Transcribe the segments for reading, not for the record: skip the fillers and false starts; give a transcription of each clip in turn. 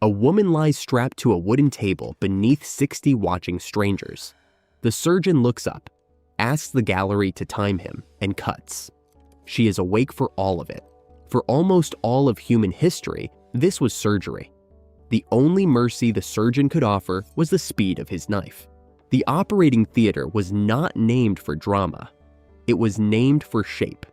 A woman lies strapped to a wooden table beneath 60 watching strangers. The surgeon looks up, asks the gallery to time him, and cuts. She is awake for all of it. For almost all of human history, this was surgery. The only mercy the surgeon could offer was the speed of his knife. The operating theater was not named for drama. It was named for shape.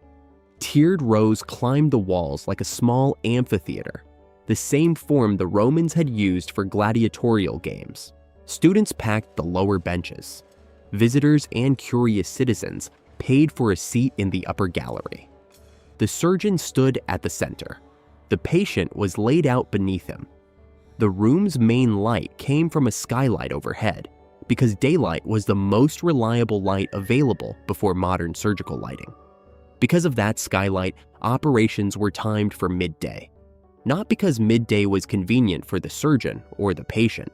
Tiered rows climbed the walls like a small amphitheater, the same form the Romans had used for gladiatorial games. Students packed the lower benches. Visitors and curious citizens paid for a seat in the upper gallery. The surgeon stood at the center. The patient was laid out beneath him. The room's main light came from a skylight overhead, because daylight was the most reliable light available before modern surgical lighting. Because of that skylight, operations were timed for midday. Not because midday was convenient for the surgeon or the patient,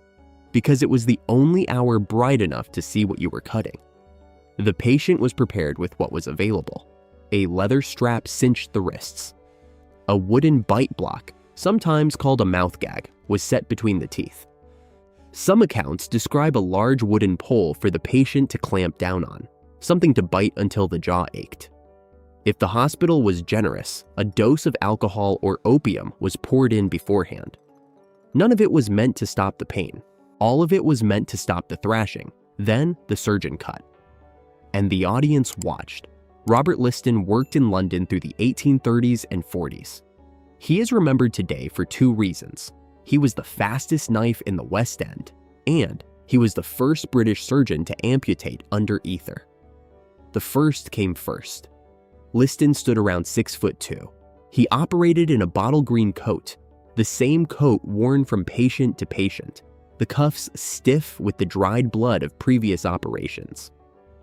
because it was the only hour bright enough to see what you were cutting. The patient was prepared with what was available. A leather strap cinched the wrists. A wooden bite block, sometimes called a mouth gag, was set between the teeth. Some accounts describe a large wooden pole for the patient to clamp down on, something to bite until the jaw ached. If the hospital was generous, a dose of alcohol or opium was poured in beforehand. None of it was meant to stop the pain. All of it was meant to stop the thrashing. Then the surgeon cut. And the audience watched. Robert Liston worked in London through the 1830s and 40s. He is remembered today for two reasons. He was the fastest knife in the West End, and he was the first British surgeon to amputate under ether. The first came first. Liston stood around 6'2". He operated in a bottle green coat, the same coat worn from patient to patient, the cuffs stiff with the dried blood of previous operations.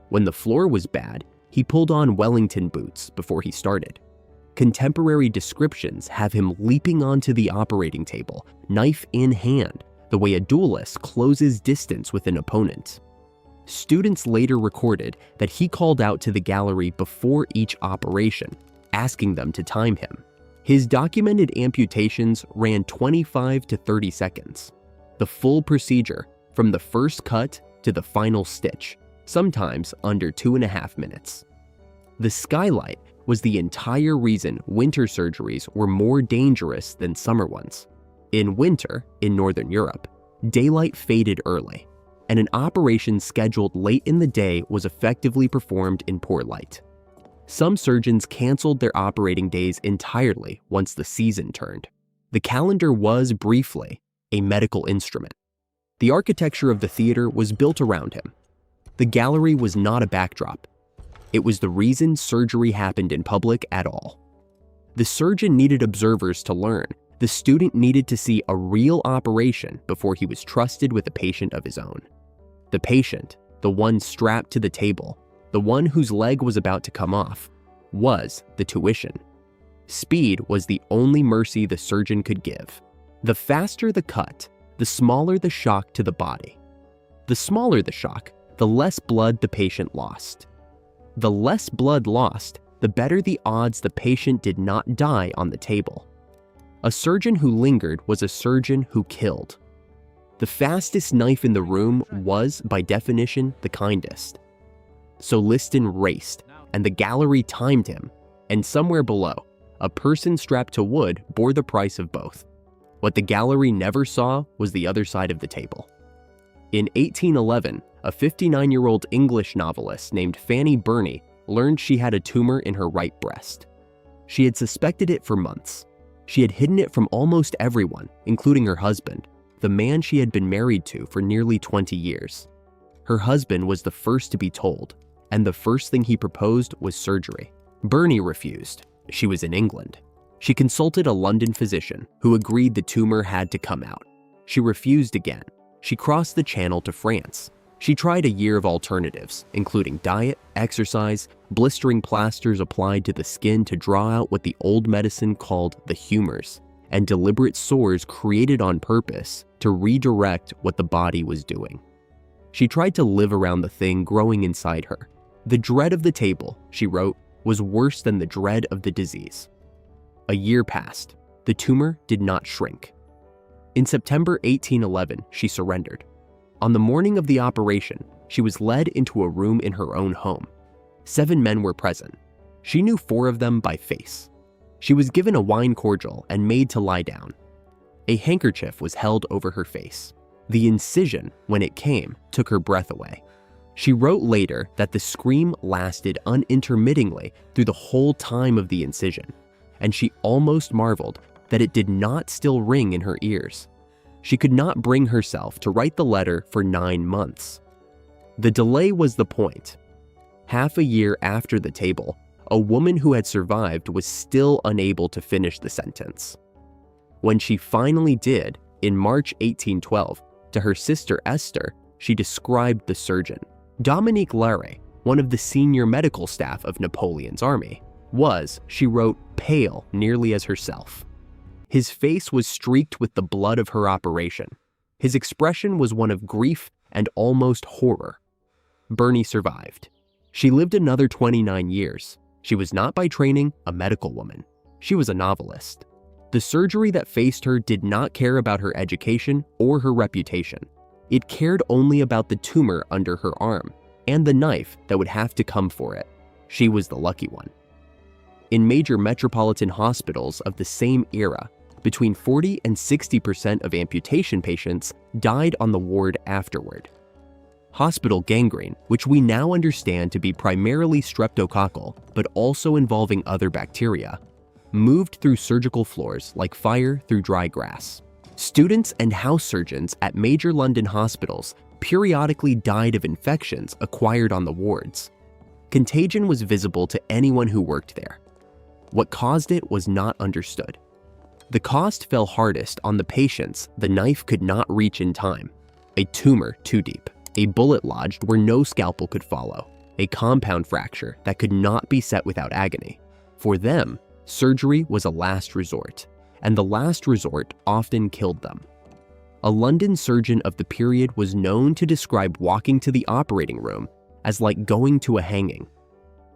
When the floor was bad, he pulled on Wellington boots before he started. Contemporary descriptions have him leaping onto the operating table, knife in hand, the way a duelist closes distance with an opponent. Students later recorded that he called out to the gallery before each operation, asking them to time him. His documented amputations ran 25 to 30 seconds. The full procedure, from the first cut to the final stitch, sometimes under 2.5 minutes. The skylight was the entire reason winter surgeries were more dangerous than summer ones. In winter, in Northern Europe, daylight faded early, and an operation scheduled late in the day was effectively performed in poor light. Some surgeons canceled their operating days entirely once the season turned. The calendar was, briefly, a medical instrument. The architecture of the theater was built around him. The gallery was not a backdrop. It was the reason surgery happened in public at all. The surgeon needed observers to learn. The student needed to see a real operation before he was trusted with a patient of his own. The patient, the one strapped to the table, the one whose leg was about to come off, was the tuition. Speed was the only mercy the surgeon could give. The faster the cut, the smaller the shock to the body. The smaller the shock, the less blood the patient lost. The less blood lost, the better the odds the patient did not die on the table. A surgeon who lingered was a surgeon who killed. The fastest knife in the room was, by definition, the kindest. So Liston raced, and the gallery timed him, and somewhere below, a person strapped to wood bore the price of both. What the gallery never saw was the other side of the table. In 1811, a 59-year-old English novelist named Fanny Burney learned she had a tumor in her right breast. She had suspected it for months. She had hidden it from almost everyone, including her husband, the man she had been married to for nearly 20 years. Her husband was the first to be told, and the first thing he proposed was surgery. Burney refused. She was in England. She consulted a London physician who agreed the tumor had to come out. She refused again. She crossed the channel to France. She tried a year of alternatives, including diet, exercise, blistering plasters applied to the skin to draw out what the old medicine called the humors, and deliberate sores created on purpose to redirect what the body was doing. She tried to live around the thing growing inside her. The dread of the table, she wrote, was worse than the dread of the disease. A year passed. The tumor did not shrink. In September 1811, she surrendered. On the morning of the operation, she was led into a room in her own home. 7 men were present. She knew 4 of them by face. She was given a wine cordial and made to lie down. A handkerchief was held over her face. The incision, when it came, took her breath away. She wrote later that the scream lasted unintermittingly through the whole time of the incision, and she almost marveled that it did not still ring in her ears. She could not bring herself to write the letter for 9 months. The delay was the point. Half a year after the table, a woman who had survived was still unable to finish the sentence. When she finally did, in March 1812, to her sister Esther, she described the surgeon. Dominique Larrey, one of the senior medical staff of Napoleon's army, was, she wrote, pale nearly as herself. His face was streaked with the blood of her operation. His expression was one of grief and almost horror. Burney survived. She lived another 29 years. She was not by training a medical woman. She was a novelist. The surgery that faced her did not care about her education or her reputation. It cared only about the tumor under her arm and the knife that would have to come for it. She was the lucky one. In major metropolitan hospitals of the same era, between 40 and 60% of amputation patients died on the ward afterward. Hospital gangrene, which we now understand to be primarily streptococcal, but also involving other bacteria, moved through surgical floors like fire through dry grass. Students and house surgeons at major London hospitals periodically died of infections acquired on the wards. Contagion was visible to anyone who worked there. What caused it was not understood. The cost fell hardest on the patients the knife could not reach in time, a tumor too deep, a bullet lodged where no scalpel could follow, a compound fracture that could not be set without agony. For them, surgery was a last resort, and the last resort often killed them. A London surgeon of the period was known to describe walking to the operating room as like going to a hanging.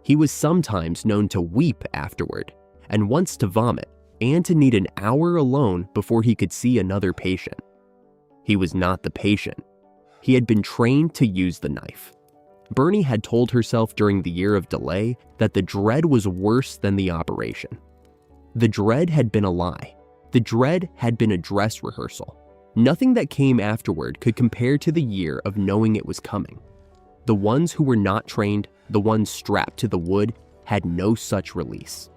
He was sometimes known to weep afterward, and once to vomit, and to need an hour alone before he could see another patient. He was not the patient. He had been trained to use the knife. Burney had told herself during the year of delay that the dread was worse than the operation. The dread had been a lie. The dread had been a dress rehearsal. Nothing that came afterward could compare to the year of knowing it was coming. The ones who were not trained, the ones strapped to the wood, had no such release.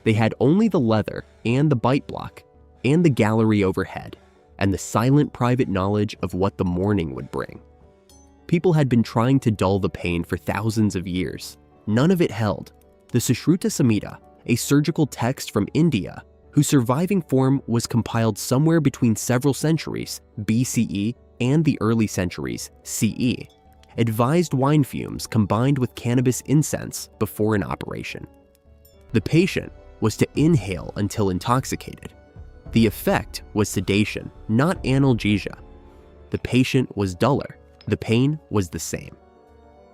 They had only the leather and the bite block and the gallery overhead and the silent private knowledge of what the morning would bring. People had been trying to dull the pain for thousands of years. None of it held. The Sushruta Samhita, a surgical text from India, whose surviving form was compiled somewhere between several centuries BCE and the early centuries CE, advised wine fumes combined with cannabis incense before an operation. The patient was to inhale until intoxicated. The effect was sedation, not analgesia. The patient was duller. The pain was the same.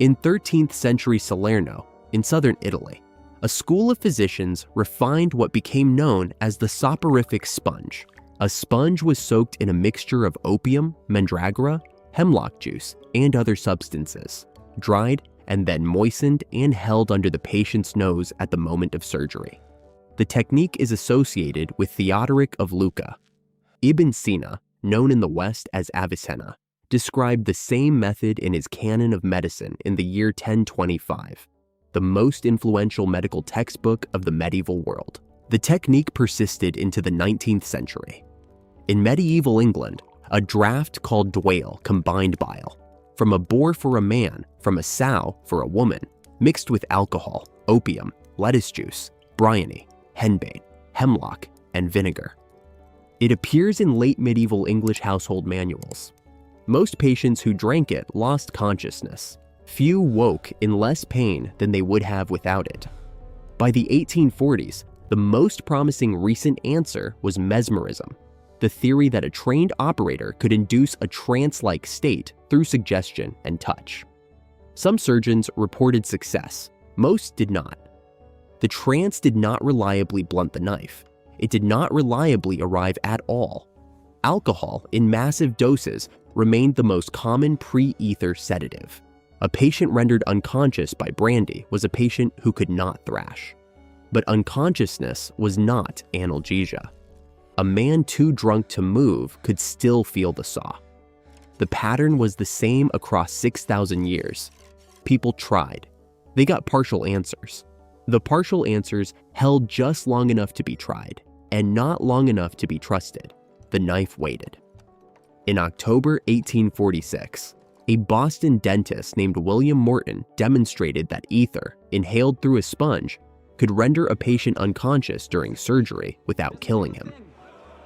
In 13th century Salerno, in southern Italy, a school of physicians refined what became known as the soporific sponge. A sponge was soaked in a mixture of opium, mandragora, hemlock juice, and other substances, dried and then moistened and held under the patient's nose at the moment of surgery. The technique is associated with Theodoric of Lucca. Ibn Sina, known in the West as Avicenna, described the same method in his Canon of Medicine in the year 1025, the most influential medical textbook of the medieval world. The technique persisted into the 19th century. In medieval England, a draught called dwale combined bile, from a boar for a man, from a sow for a woman, mixed with alcohol, opium, lettuce juice, bryony, henbane, hemlock, and vinegar. It appears in late medieval English household manuals. Most patients who drank it lost consciousness. Few woke in less pain than they would have without it. By the 1840s, the most promising recent answer was mesmerism, the theory that a trained operator could induce a trance-like state through suggestion and touch. Some surgeons reported success, most did not. The trance did not reliably blunt the knife. It did not reliably arrive at all. Alcohol in massive doses remained the most common pre-ether sedative. A patient rendered unconscious by brandy was a patient who could not thrash. But unconsciousness was not analgesia. A man too drunk to move could still feel the saw. The pattern was the same across 6,000 years. People tried. They got partial answers. The partial answers held just long enough to be tried, and not long enough to be trusted. The knife waited. In October 1846, a Boston dentist named William Morton demonstrated that ether, inhaled through a sponge, could render a patient unconscious during surgery without killing him.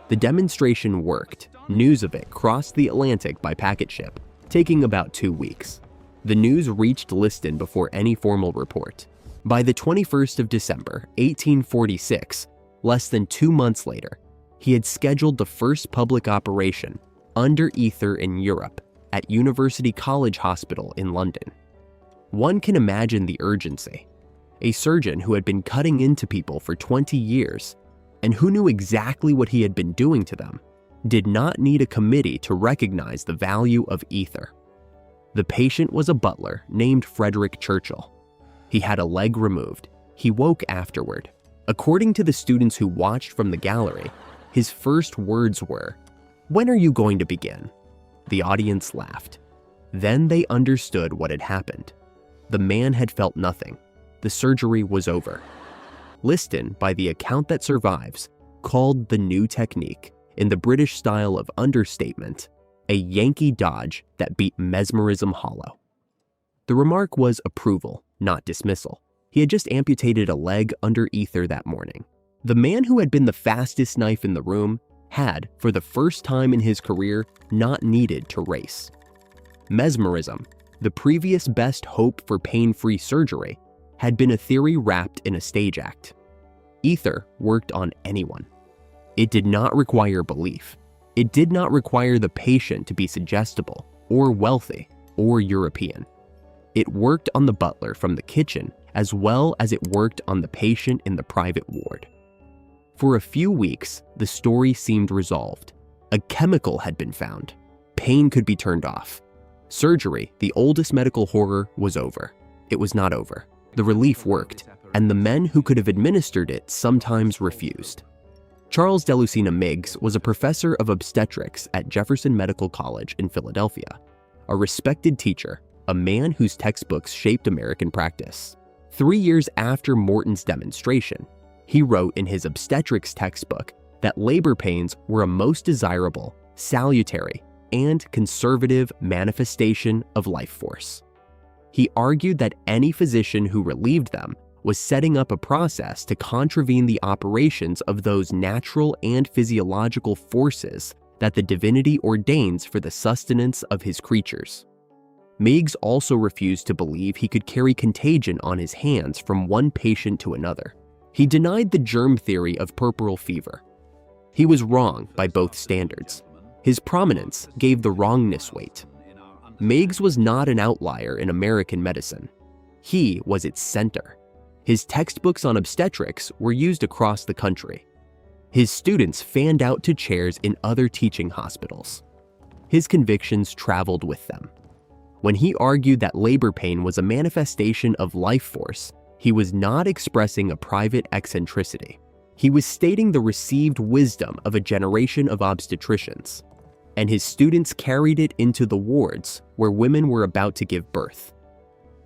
The demonstration worked. News of it crossed the Atlantic by packet ship, taking about 2 weeks. The news reached Liston before any formal report. By the 21st of December, 1846, less than 2 months later, he had scheduled the first public operation under ether in Europe at University College Hospital in London. One can imagine the urgency. A surgeon who had been cutting into people for 20 years and who knew exactly what he had been doing to them did not need a committee to recognize the value of ether. The patient was a butler named Frederick Churchill. He had a leg removed. He woke afterward. According to the students who watched from the gallery, his first words were, "When are you going to begin?" The audience laughed. Then they understood what had happened. The man had felt nothing. The surgery was over. Liston, by the account that survives, called the new technique, in the British style of understatement, a Yankee dodge that beat mesmerism hollow. The remark was approval, not dismissal. He had just amputated a leg under ether that morning. The man who had been the fastest knife in the room had, for the first time in his career, not needed to race. Mesmerism, the previous best hope for pain-free surgery, had been a theory wrapped in a stage act. Ether worked on anyone. It did not require belief. It did not require the patient to be suggestible, or wealthy, or European. It worked on the butler from the kitchen as well as it worked on the patient in the private ward. For a few weeks, the story seemed resolved. A chemical had been found. Pain could be turned off. Surgery, the oldest medical horror, was over. It was not over. The relief worked, and the men who could have administered it sometimes refused. Charles Delusina Meigs was a professor of obstetrics at Jefferson Medical College in Philadelphia, a respected teacher, a man whose textbooks shaped American practice. 3 years after Morton's demonstration, he wrote in his obstetrics textbook that labor pains were a most desirable, salutary, and conservative manifestation of life force. He argued that any physician who relieved them was setting up a process to contravene the operations of those natural and physiological forces that the divinity ordains for the sustenance of his creatures. Meigs also refused to believe he could carry contagion on his hands from one patient to another. He denied the germ theory of puerperal fever. He was wrong by both standards. His prominence gave the wrongness weight. Meigs was not an outlier in American medicine. He was its center. His textbooks on obstetrics were used across the country. His students fanned out to chairs in other teaching hospitals. His convictions traveled with them. When he argued that labor pain was a manifestation of life force, he was not expressing a private eccentricity. He was stating the received wisdom of a generation of obstetricians, and his students carried it into the wards where women were about to give birth.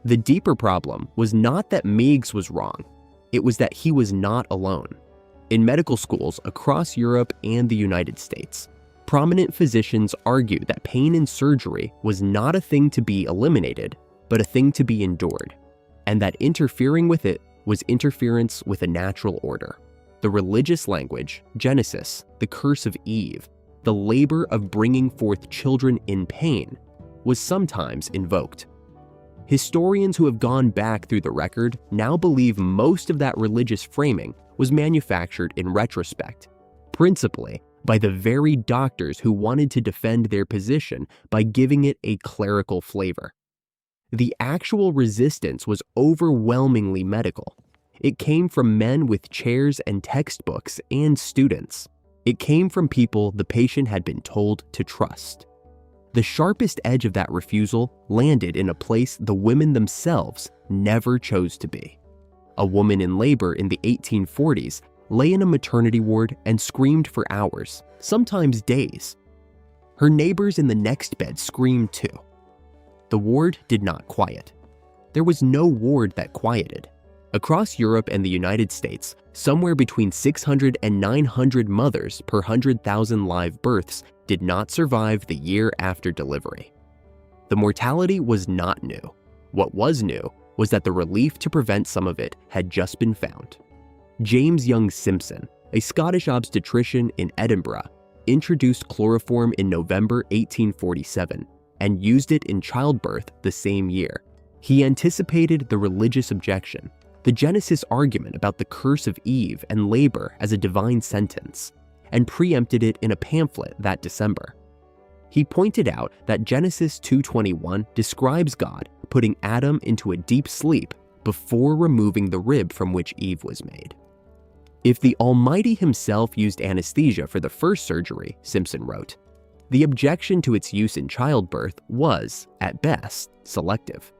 The deeper problem was not that Meigs was wrong, it was that he was not alone. In medical schools across Europe and the United States, prominent physicians argued that pain in surgery was not a thing to be eliminated, but a thing to be endured, and that interfering with it was interference with a natural order. The religious language, Genesis, the curse of Eve, the labor of bringing forth children in pain, was sometimes invoked. Historians who have gone back through the record now believe most of that religious framing was manufactured in retrospect, principally by the very doctors who wanted to defend their position by giving it a clerical flavor. The actual resistance was overwhelmingly medical. It came from men with chairs and textbooks and students. It came from people the patient had been told to trust. The sharpest edge of that refusal landed in a place the women themselves never chose to be. A woman in labor in the 1840s lay in a maternity ward and screamed for hours, sometimes days. Her neighbors in the next bed screamed too. The ward did not quiet. There was no ward that quieted. Across Europe and the United States, somewhere between 600 and 900 mothers per 100,000 live births did not survive the year after delivery. The mortality was not new. What was new was that the relief to prevent some of it had just been found. James Young Simpson, a Scottish obstetrician in Edinburgh, introduced chloroform in November 1847 and used it in childbirth the same year. He anticipated the religious objection, the Genesis argument about the curse of Eve and labor as a divine sentence, and preempted it in a pamphlet that December. He pointed out that Genesis 2:21 describes God putting Adam into a deep sleep before removing the rib from which Eve was made. If the Almighty himself used anesthesia for the first surgery, Simpson wrote, the objection to its use in childbirth was, at best, selective.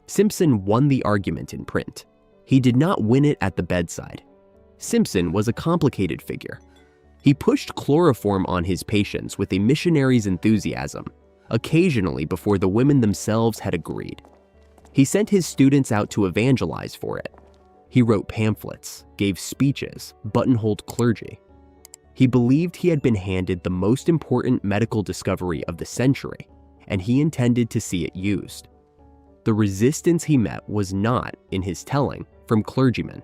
Simpson won the argument in print. He did not win it at the bedside. Simpson was a complicated figure. He pushed chloroform on his patients with a missionary's enthusiasm, occasionally before the women themselves had agreed. He sent his students out to evangelize for it. He wrote pamphlets, gave speeches, buttonholed clergy. He believed he had been handed the most important medical discovery of the century, and he intended to see it used. The resistance he met was not, in his telling, from clergymen.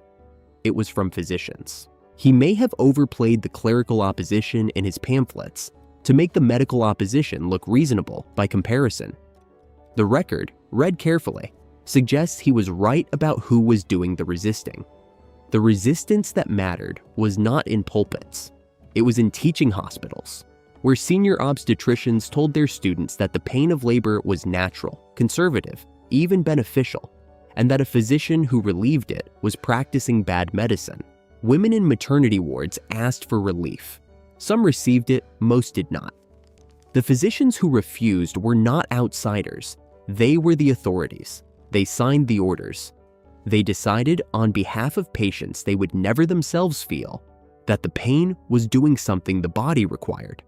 It was from physicians. He may have overplayed the clerical opposition in his pamphlets to make the medical opposition look reasonable by comparison. The record, read carefully, suggests he was right about who was doing the resisting. The resistance that mattered was not in pulpits. It was in teaching hospitals, where senior obstetricians told their students that the pain of labor was natural, conservative, even beneficial, and that a physician who relieved it was practicing bad medicine. Women in maternity wards asked for relief. Some received it, most did not. The physicians who refused were not outsiders. They were the authorities. They signed the orders. They decided on behalf of patients they would never themselves feel that the pain was doing something the body required.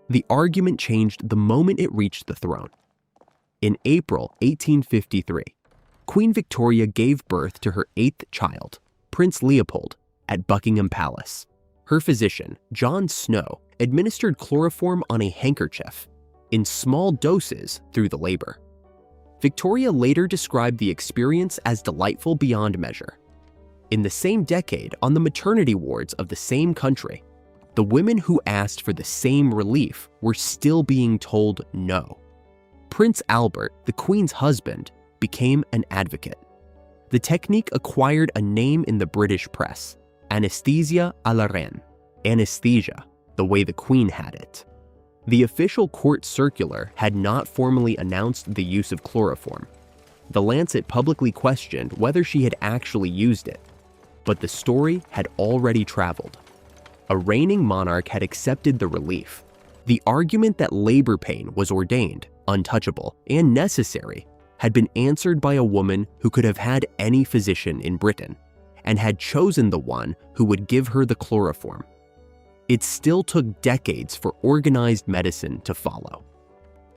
The argument changed the moment it reached the throne. In April 1853, Queen Victoria gave birth to her 8th child, Prince Leopold, at Buckingham Palace. Her physician, John Snow, administered chloroform on a handkerchief in small doses through the labor. Victoria later described the experience as delightful beyond measure. In the same decade, on the maternity wards of the same country, the women who asked for the same relief were still being told no. Prince Albert, the Queen's husband, became an advocate. The technique acquired a name in the British press, anesthesia à la reine, anesthesia, the way the Queen had it. The official court circular had not formally announced the use of chloroform. The Lancet publicly questioned whether she had actually used it, but the story had already traveled. A reigning monarch had accepted the relief. The argument that labor pain was ordained, untouchable, and necessary had been answered by a woman who could have had any physician in Britain, and had chosen the one who would give her the chloroform. It still took decades for organized medicine to follow.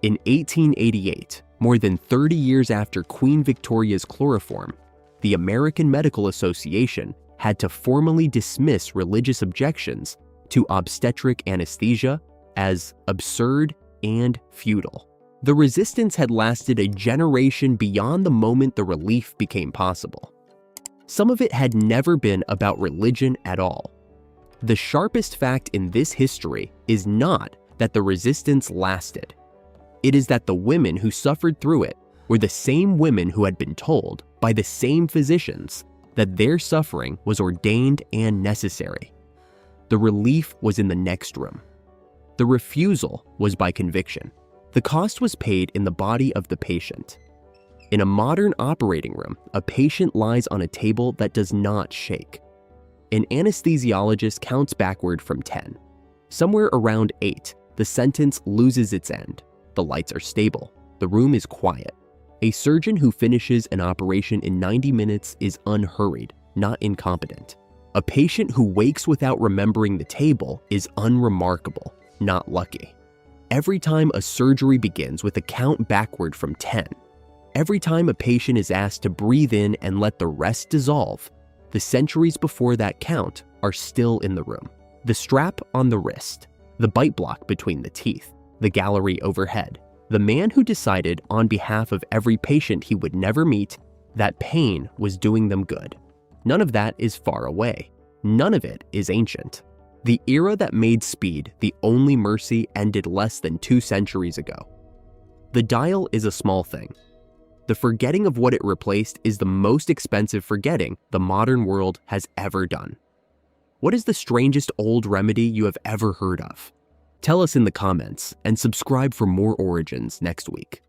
In 1888, more than 30 years after Queen Victoria's chloroform, the American Medical Association had to formally dismiss religious objections to obstetric anesthesia as absurd and futile. The resistance had lasted a generation beyond the moment the relief became possible. Some of it had never been about religion at all. The sharpest fact in this history is not that the resistance lasted. It is that the women who suffered through it were the same women who had been told by the same physicians that their suffering was ordained and necessary. The relief was in the next room. The refusal was by conviction. The cost was paid in the body of the patient. In a modern operating room, a patient lies on a table that does not shake. An anesthesiologist counts backward from 10. Somewhere around 8, the sentence loses its end. The lights are stable. The room is quiet. A surgeon who finishes an operation in 90 minutes is unhurried, not incompetent. A patient who wakes without remembering the table is unremarkable, not lucky. Every time a surgery begins with a count backward from 10, every time a patient is asked to breathe in and let the rest dissolve, the centuries before that count are still in the room. The strap on the wrist, the bite block between the teeth, the gallery overhead, the man who decided on behalf of every patient he would never meet that pain was doing them good. None of that is far away. None of it is ancient. The era that made speed the only mercy ended less than 2 centuries ago. The dial is a small thing. The forgetting of what it replaced is the most expensive forgetting the modern world has ever done. What is the strangest old remedy you have ever heard of? Tell us in the comments and subscribe for more origins next week.